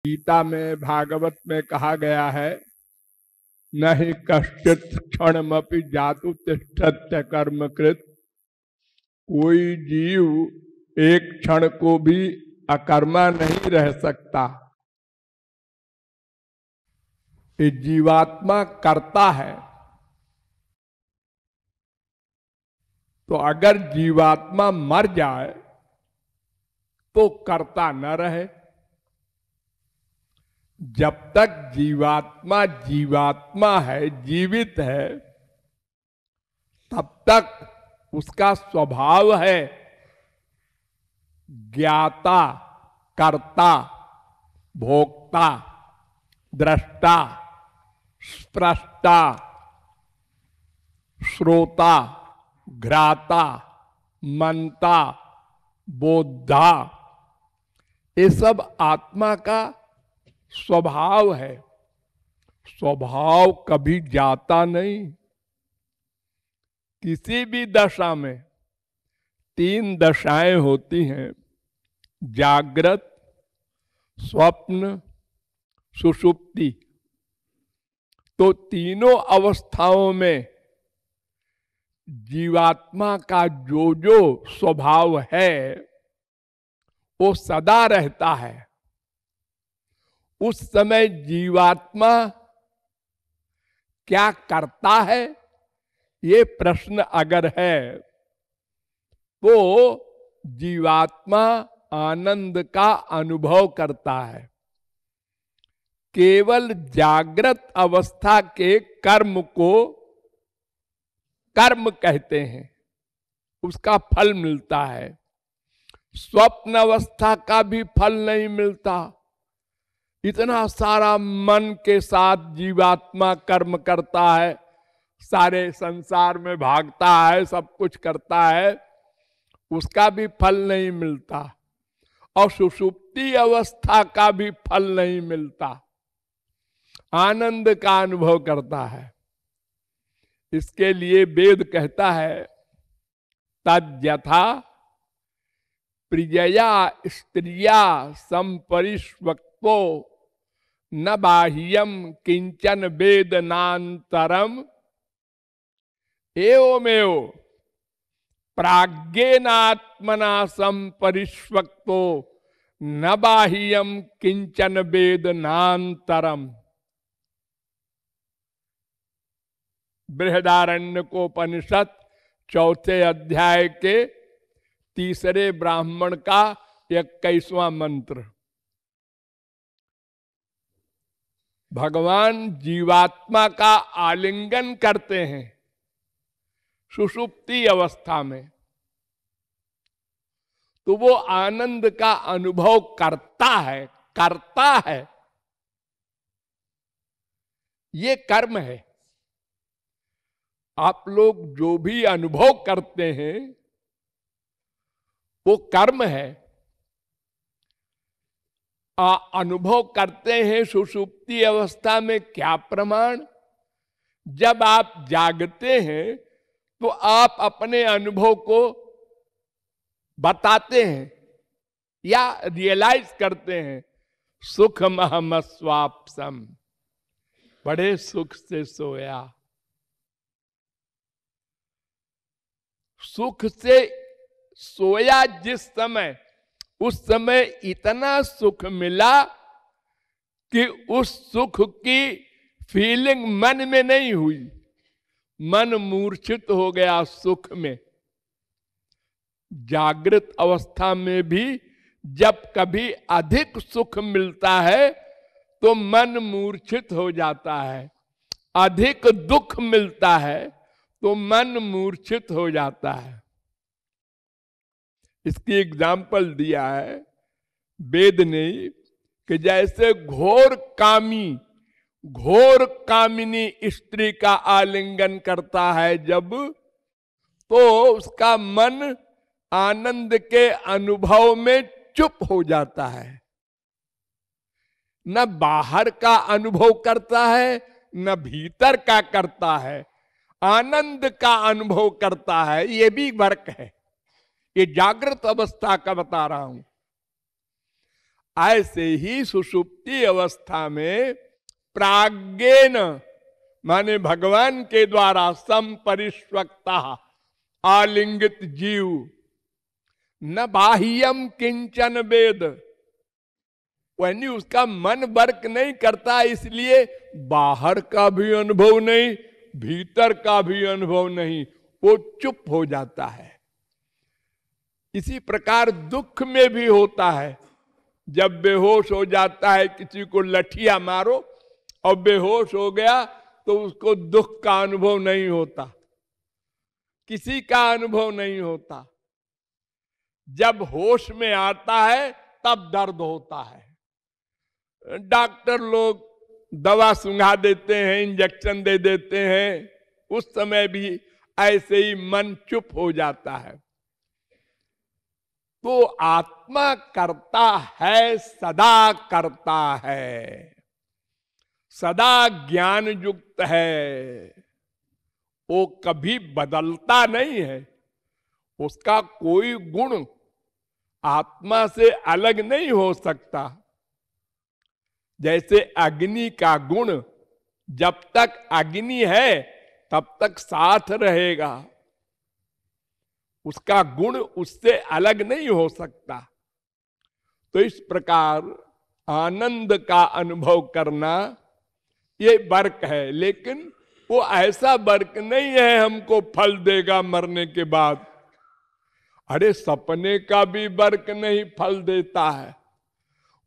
गीता में भागवत में कहा गया है, न ही कश्चित क्षणमपि जातु तिष्ठत्य कर्मकृत। कोई जीव एक क्षण को भी अकर्मा नहीं रह सकता। ये जीवात्मा करता है। तो अगर जीवात्मा मर जाए तो कर्ता न रहे। जब तक जीवात्मा जीवात्मा है, जीवित है, तब तक उसका स्वभाव है ज्ञाता, कर्ता, भोक्ता, दृष्टा, स्प्रष्टा, श्रोता, घ्राता, मनता, बोद्धा। ये सब आत्मा का स्वभाव है। स्वभाव कभी जाता नहीं। किसी भी दशा में 3 दशाएं होती हैं, जागृत, स्वप्न, सुषुप्ति। तो तीनों अवस्थाओं में जीवात्मा का जो जो स्वभाव है वो सदा रहता है। उस समय जीवात्मा क्या करता है, ये प्रश्न अगर है तो जीवात्मा आनंद का अनुभव करता है। केवल जागृत अवस्था के कर्म को कर्म कहते हैं, उसका फल मिलता है। स्वप्न अवस्था का भी फल नहीं मिलता। इतना सारा मन के साथ जीवात्मा कर्म करता है, सारे संसार में भागता है, सब कुछ करता है, उसका भी फल नहीं मिलता। और सुषुप्ति अवस्था का भी फल नहीं मिलता। आनंद का अनुभव करता है। इसके लिए वेद कहता है, तद्यथा प्रियया स्त्रिया संपरिष्वक्तो न बाह्यम किंचन वेदनांतरम एवमेव प्राज्ञेनात्मना संपरिष्वक्तो न बाह्यम किंचन वेदनांतरम। बृहदारण्यकोपनिषद 4 अध्याय के 3 ब्राह्मण का 21वां मंत्र। भगवान जीवात्मा का आलिंगन करते हैं सुषुप्ति अवस्था में, तो वो आनंद का अनुभव करता है। ये कर्म है। आप लोग जो भी अनुभव करते हैं वो कर्म है। अनुभव करते हैं सुषुप्ति अवस्था में क्या प्रमाण? जब आप जागते हैं तो आप अपने अनुभव को बताते हैं या रियलाइज करते हैं। सुखमहम स्वाप्सम, बड़े सुख से सोया। सुख से सोया जिस समय, उस समय इतना सुख मिला कि उस सुख की फीलिंग मन में नहीं हुई। मन मूर्छित हो गया सुख में। जागृत अवस्था में भी जब कभी अधिक सुख मिलता है तो मन मूर्छित हो जाता है। अधिक दुख मिलता है तो मन मूर्छित हो जाता है। इसकी एग्जाम्पल दिया है वेद ने कि जैसे घोर कामिनी स्त्री का आलिंगन करता है जब, तो उसका मन आनंद के अनुभव में चुप हो जाता है। न बाहर का अनुभव करता है न भीतर का करता है, आनंद का अनुभव करता है। ये भी फर्क है। ये जागृत अवस्था का बता रहा हूं। ऐसे ही सुषुप्ति अवस्था में प्राज्ञेन माने भगवान के द्वारा संपरिष्वक्ता आलिंगित जीव न बाह्यम किंचन वेद, यानी उसका मन वर्क नहीं करता, इसलिए बाहर का भी अनुभव नहीं, भीतर का भी अनुभव नहीं, वो चुप हो जाता है। इसी प्रकार दुख में भी होता है। जब बेहोश हो जाता है, किसी को लठिया मारो और बेहोश हो गया तो उसको दुख का अनुभव नहीं होता, किसी का अनुभव नहीं होता। जब होश में आता है तब दर्द होता है। डॉक्टर लोग दवा सुंघा देते हैं, इंजेक्शन दे देते हैं, उस समय भी ऐसे ही मन चुप हो जाता है। तो आत्मा करता है, सदा करता है, सदा ज्ञान युक्त है, वो कभी बदलता नहीं है। उसका कोई गुण आत्मा से अलग नहीं हो सकता। जैसे अग्नि का गुण जब तक अग्नि है तब तक साथ रहेगा, उसका गुण उससे अलग नहीं हो सकता। तो इस प्रकार आनंद का अनुभव करना ये वर्क है, लेकिन वो ऐसा वर्क नहीं है हमको फल देगा मरने के बाद। अरे सपने का भी वर्क नहीं फल देता है,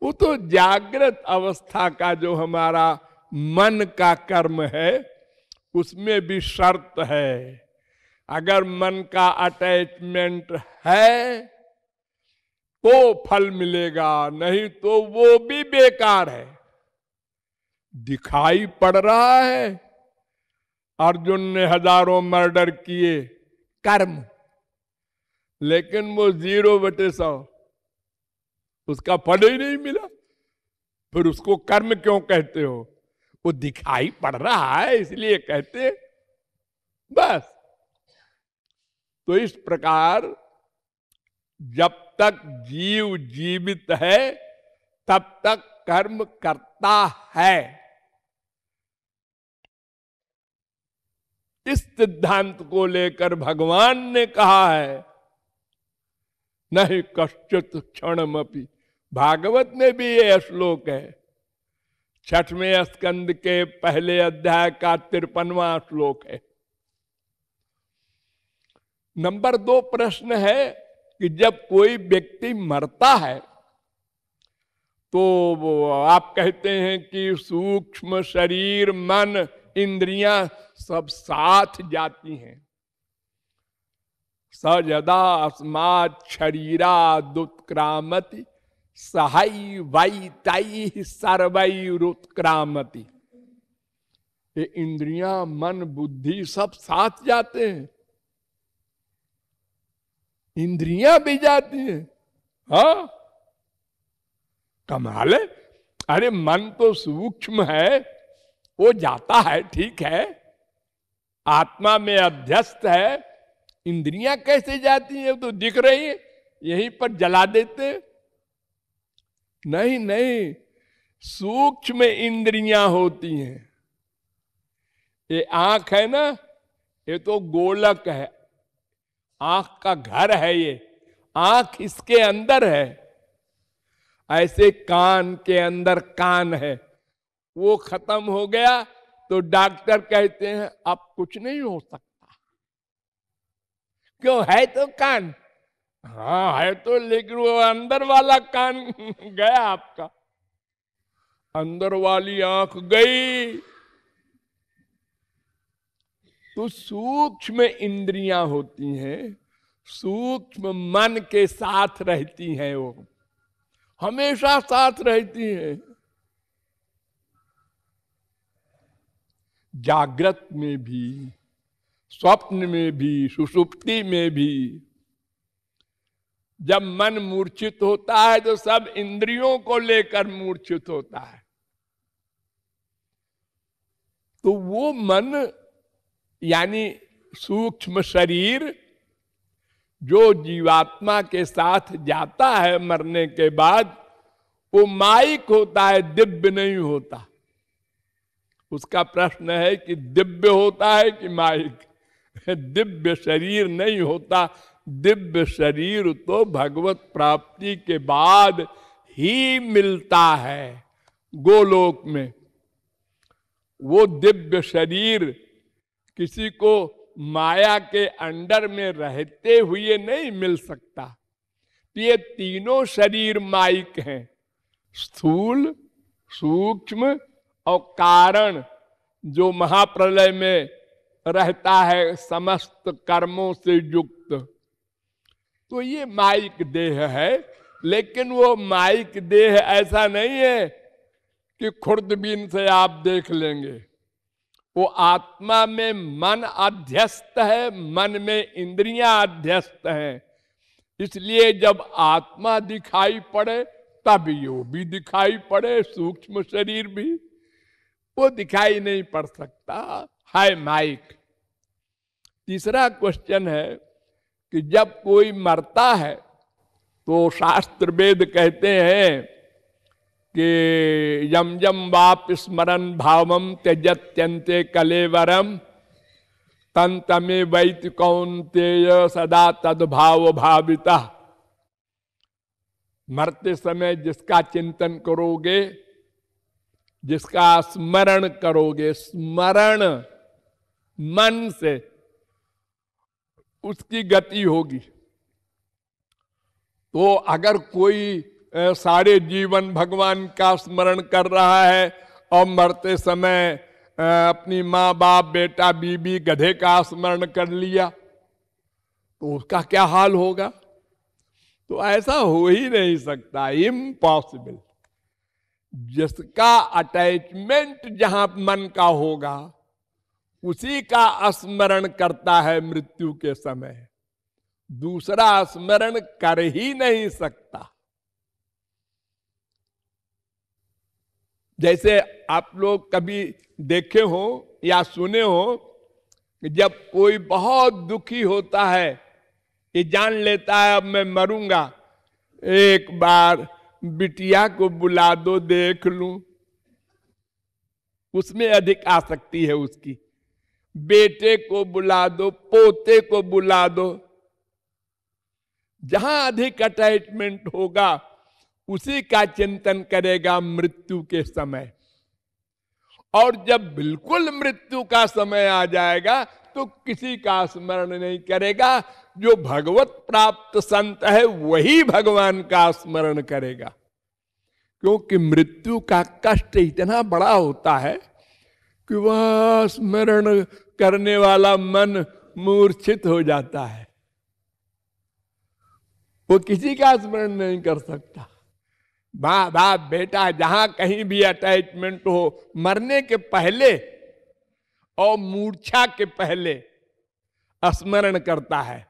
वो तो जागृत अवस्था का जो हमारा मन का कर्म है उसमें भी शर्त है। अगर मन का अटैचमेंट है तो फल मिलेगा, नहीं तो वो भी बेकार है। दिखाई पड़ रहा है अर्जुन ने हजारों मर्डर किए, कर्म, लेकिन वो 0/100, उसका फल ही नहीं मिला। फिर उसको कर्म क्यों कहते हो? वो दिखाई पड़ रहा है इसलिए कहते हैं, बस। तो इस प्रकार जब तक जीव जीवित है तब तक कर्म करता है। इस सिद्धांत को लेकर भगवान ने कहा है नहीं कश्चित क्षणमपि। भागवत में भी ये श्लोक है, 6वें स्कंद के पहले अध्याय का 53वां श्लोक है। नंबर 2 प्रश्न है कि जब कोई व्यक्ति मरता है तो आप कहते हैं कि सूक्ष्म शरीर, मन, इंद्रियां सब साथ जाती हैं। सजदा अस्मात् शरीरादुत्क्रामति सहै वै तैः सर्वैरुत्क्रामति। ये इंद्रियां, मन, बुद्धि सब साथ जाते हैं, इंद्रियां भी जाती हैं। हाँ, कमाल है। अरे मन तो सूक्ष्म है, वो जाता है, ठीक है, आत्मा में अध्यस्त है, इंद्रियां कैसे जाती हैं? तो दिख रही है, यहीं पर जला देते। नहीं नहीं, सूक्ष्म इंद्रियां होती हैं। ये आंख है ना, ये तो गोलक है, आंख का घर है ये, आंख इसके अंदर है। ऐसे कान के अंदर कान है, वो खत्म हो गया तो डॉक्टर कहते हैं अब कुछ नहीं हो सकता। क्यों? है तो कान, हाँ है तो, लेकिन वो अंदर वाला कान गया आपका, अंदर वाली आंख गई। तो सूक्ष्म इंद्रियां होती हैं, सूक्ष्म मन के साथ रहती हैं, वो हमेशा साथ रहती हैं। जागृत में भी, स्वप्न में भी, सुषुप्ति में भी। जब मन मूर्छित होता है तो सब इंद्रियों को लेकर मूर्छित होता है। तो वो मन यानी सूक्ष्म शरीर जो जीवात्मा के साथ जाता है मरने के बाद, वो माइक होता है, दिव्य नहीं होता। उसका प्रश्न है कि दिव्य होता है कि माइक? दिव्य शरीर नहीं होता। दिव्य शरीर तो भगवत प्राप्ति के बाद ही मिलता है गोलोक में। वो दिव्य शरीर किसी को माया के अंडर में रहते हुए नहीं मिल सकता। ये तीनों शरीर माइक हैं, स्थूल, सूक्ष्म और कारण, जो महाप्रलय में रहता है समस्त कर्मों से युक्त। तो ये माइक देह है, लेकिन वो माइक देह ऐसा नहीं है कि खुर्दबीन से आप देख लेंगे। वो आत्मा में मन अध्यस्त है, मन में इंद्रियां अध्यस्त हैं। इसलिए जब आत्मा दिखाई पड़े तब यो भी दिखाई पड़े, सूक्ष्म शरीर भी। वो दिखाई नहीं पड़ सकता, है माइक। तीसरा क्वेश्चन है कि जब कोई मरता है तो शास्त्र वेद कहते हैं कि यम यम वाप स्मरण भावम त्यजत्यन्ते कलेवरम तन तमे वैत कौन्तेय सदा तद्भाव भाविता। मरते समय जिसका चिंतन करोगे, जिसका स्मरण करोगे, स्मरण मन से, उसकी गति होगी। तो अगर कोई सारे जीवन भगवान का स्मरण कर रहा है और मरते समय अपनी माँ बाप बेटा बीबी गधे का स्मरण कर लिया, तो उसका क्या हाल होगा? तो ऐसा हो ही नहीं सकता, इम्पॉसिबल। जिसका अटैचमेंट जहां मन का होगा उसी का स्मरण करता है मृत्यु के समय, दूसरा स्मरण कर ही नहीं सकता। जैसे आप लोग कभी देखे हो या सुने हो कि जब कोई बहुत दुखी होता है, ये जान लेता है अब मैं मरूंगा, एक बार बिटिया को बुला दो देख लूं, उसमें अधिक आसक्ति है उसकी। बेटे को बुला दो, पोते को बुला दो, जहां अधिक अटैचमेंट होगा उसी का चिंतन करेगा मृत्यु के समय। और जब बिल्कुल मृत्यु का समय आ जाएगा तो किसी का स्मरण नहीं करेगा। जो भगवत प्राप्त संत है वही भगवान का स्मरण करेगा, क्योंकि मृत्यु का कष्ट इतना बड़ा होता है कि वह स्मरण करने वाला मन मूर्छित हो जाता है, वो किसी का स्मरण नहीं कर सकता। माँ बाप बेटा जहां कहीं भी अटैचमेंट हो, मरने के पहले और मूर्छा के पहले स्मरण करता है।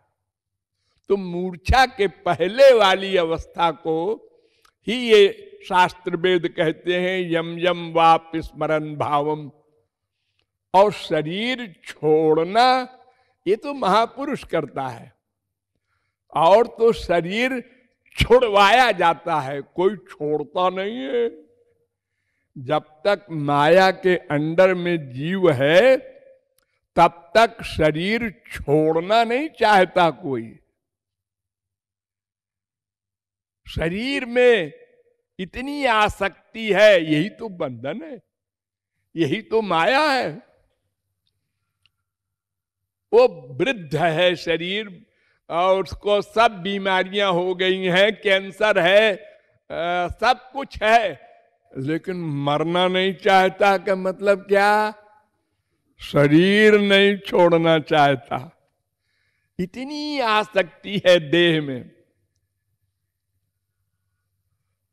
तो मूर्छा के पहले वाली अवस्था को ही ये शास्त्र वेद कहते हैं यम यम वाप स्मरण भावम। और शरीर छोड़ना ये तो महापुरुष करता है, और तो शरीर छुड़वाया जाता है, कोई छोड़ता नहीं है। जब तक माया के अंडर में जीव है तब तक शरीर छोड़ना नहीं चाहता कोई। शरीर में इतनी आसक्ति है, यही तो बंधन है, यही तो माया है। वो वृद्ध है शरीर और उसको सब बीमारियां हो गई हैं, कैंसर है, सब कुछ है, लेकिन मरना नहीं चाहता। का मतलब क्या? शरीर नहीं छोड़ना चाहता, इतनी आसक्ति है देह में।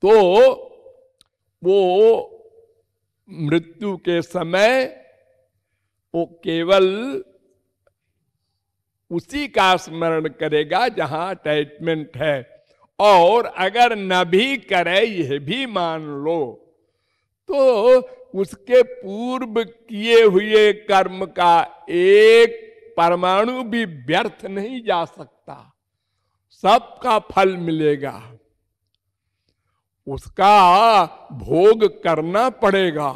तो वो मृत्यु के समय वो केवल उसी का स्मरण करेगा जहां अटैचमेंट है। और अगर न भी करे, यह भी मान लो, तो उसके पूर्व किए हुए कर्म का एक परमाणु भी व्यर्थ नहीं जा सकता, सबका फल मिलेगा। उसका भोग करना पड़ेगा,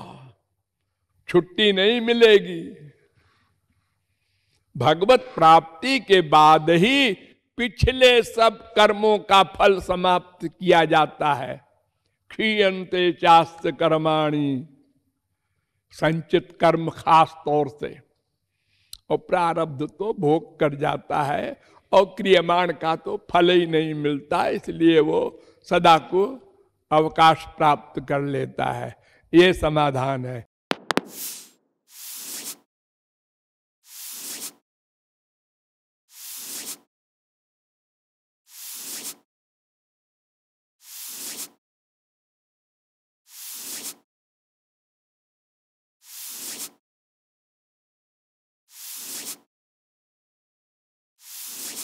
छुट्टी नहीं मिलेगी। भगवत प्राप्ति के बाद ही पिछले सब कर्मों का फल समाप्त किया जाता है। क्षीयन्ते चास्य कर्माणि, संचित कर्म खास तौर से, और प्रारब्ध तो भोग कर जाता है और क्रियमाण का तो फल ही नहीं मिलता, इसलिए वो सदा को अवकाश प्राप्त कर लेता है। ये समाधान है।